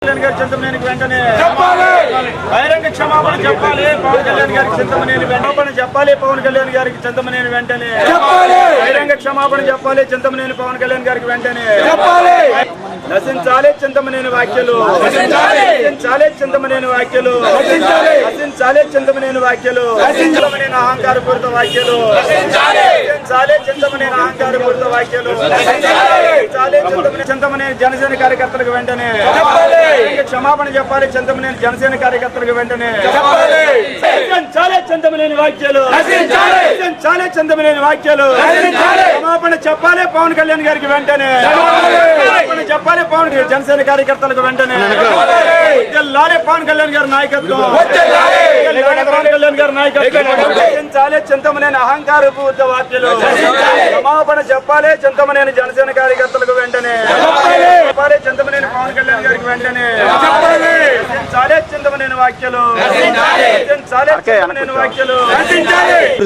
కళ్యాణ్ గారి చింతమనేనికి వెంటనే బహిరంగ క్షమాపణ చెప్పాలి పవన్ కళ్యాణ్ గారికి చింతమనేని క్షమాపణ చెప్పాలి పవన్ కళ్యాణ్ గారికి చింతమనేని వెంటనే బహిరంగ క్షమాపణ చెప్పాలి చింతమనేని పవన్ కళ్యాణ్ గారికి వెంటనే నశించాలి చింతమనేని వ్యాఖ్యలు నశించాలి చింతమనేని వ్యాఖ్యలు నశించాలి చింతమనేని వ్యాఖ్యలు చింతమనేని అహంకారపూరిత వ్యాఖ్యలు నశించాలి చింతమనేని అహంకారపూరిత వ్యాఖ్యలు చింతమనేని జనసేన కార్యకర్తలకు వెంటనే క్షమాపణ చెప్పాలి చింతమనేని జనసేన కార్యకర్తలకు వెంటనే చింతమనేని వ్యాఖ్యలు చింతమనేని వ్యాఖ్యలు క్షమాపణ చెప్పాలి పవన్ కళ్యాణ్ గారికి వెంటనే క్షమాపణ చెప్పాలి పవన్ జనసేన కార్యకర్తలకు వెంటనే లాలే పవన్ కళ్యాణ్ గారి నాయకత్వం పవన్ కళ్యాణ్ గారి నాయకత్వం చింతమనేని అహంకారపూరిత వ్యాఖ్యలు క్షమాపణ చెప్పాలి చింతమనేని జనసేన కార్యకర్తలకు వెంటనే చెప్పాలి చింతమనేని పవన్ కళ్యాణ్ గారికి వెంటనే చింతమనేని వ్యాఖ్యలు వ్యాఖ్యలు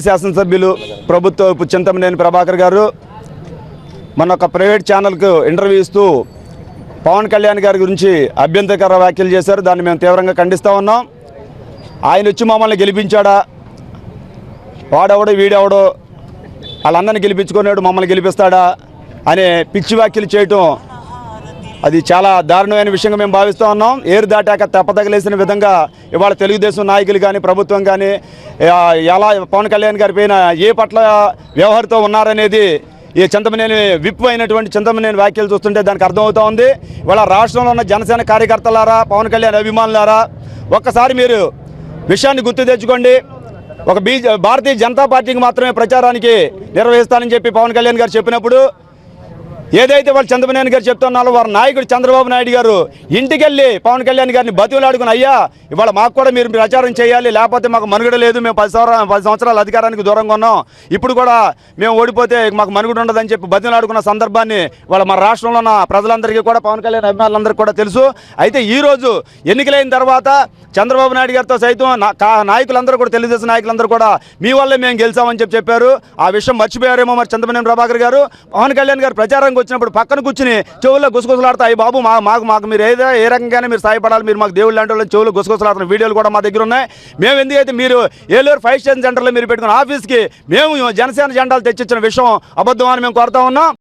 శాసనసభ్యులు ప్రభుత్వ చింతమనేని ప్రభాకర్ గారు మన ఒక ప్రైవేట్ ఛానల్కు ఇంటర్వ్యూ ఇస్తూ పవన్ కళ్యాణ్ గారి గురించి అభ్యంతరకర వ్యాఖ్యలు చేశారు. దాన్ని మేము తీవ్రంగా ఖండిస్తూ ఉన్నాం. ఆయన వచ్చి మమ్మల్ని గెలిపించాడా, వాడెవడో వీడెవడో వాళ్ళందరినీ గెలిపించుకున్నాడు మమ్మల్ని గెలిపిస్తాడా అనే పిచ్చి వ్యాఖ్యలు చేయటం అది చాలా దారుణమైన విషయంగా మేము భావిస్తూ ఉన్నాం. ఏరు దాటాక తెప్పతగలేసిన విధంగా ఇవాళ తెలుగుదేశం నాయకులు కానీ ప్రభుత్వం కానీ ఎలా పవన్ కళ్యాణ్ గారి పైన ఏ పట్ల వ్యవహారంతో ఉన్నారనేది ఈ చింతమనేని విప్ అయినటువంటి చింతమనేని వ్యాఖ్యలు చూస్తుంటే దానికి అర్థమవుతూ ఉంది. ఇవాళ రాష్ట్రంలో ఉన్న జనసేన కార్యకర్తలారా, పవన్ కళ్యాణ్ అభిమానులారా, ఒక్కసారి మీరు విషయాన్ని గుర్తు తెచ్చుకోండి. ఒక భారతీయ జనతా పార్టీకి మాత్రమే ప్రచారానికి నిర్వహిస్తానని చెప్పి పవన్ కళ్యాణ్ గారు చెప్పినప్పుడు ఏదైతే వాళ్ళు చింతమనేని గారు చెప్తున్నారో వారి నాయకుడు చంద్రబాబు నాయుడు గారు ఇంటికెళ్ళి పవన్ కళ్యాణ్ గారిని బతిలాడుకుని, అయ్యా ఇవాళ మాకు కూడా మీరు ప్రచారం చేయాలి, లేకపోతే మాకు మనుగడ లేదు, మేము 10 సంవత్సరాల అధికారానికి దూరంగా ఉన్నాం, ఇప్పుడు కూడా మేము ఓడిపోతే మాకు మనుగడ ఉండదని చెప్పి బతిలాడుకున్న సందర్భాన్ని వాళ్ళ మన రాష్ట్రంలో ఉన్న ప్రజలందరికీ కూడా పవన్ కళ్యాణ్ అభిమానులందరికీ కూడా తెలుసు. అయితే ఈరోజు ఎన్నికలైన తర్వాత చంద్రబాబు నాయుడు గారితో సైతం నాయకులందరూ కూడా, తెలుగుదేశం నాయకులందరూ కూడా మీ వల్లే మేము గెలిచామని చెప్పారు. ఆ విషయం మర్చిపోయారేమో మరి చింతమనేని ప్రభాకర్ గారు. పవన్ కళ్యాణ్ గారు ప్రచారం వచ్చినప్పుడు పక్కన కూర్చుని చెవుల్లో గుసగుసలాడతాయి, బాబు మాకు మీరు ఏ రకంగానే మీరు సాయపడాలి, మీరు మాకు దేవుళ్ళు లాంటి వాళ్ళని చెవులు గుసగుసలాడుతున్న వీడియోలు కూడా మా దగ్గర ఉన్నాయి. మేము ఎందుకైతే మీరు ఏలూరు 5 స్టేషన్ సెంటర్లో మీరు పెట్టుకున్న ఆఫీస్కి మేము జనసేన జెండాలు తెచ్చిచ్చిన విషయం అబద్ధం అని మేము కోరుతా ఉన్నాం.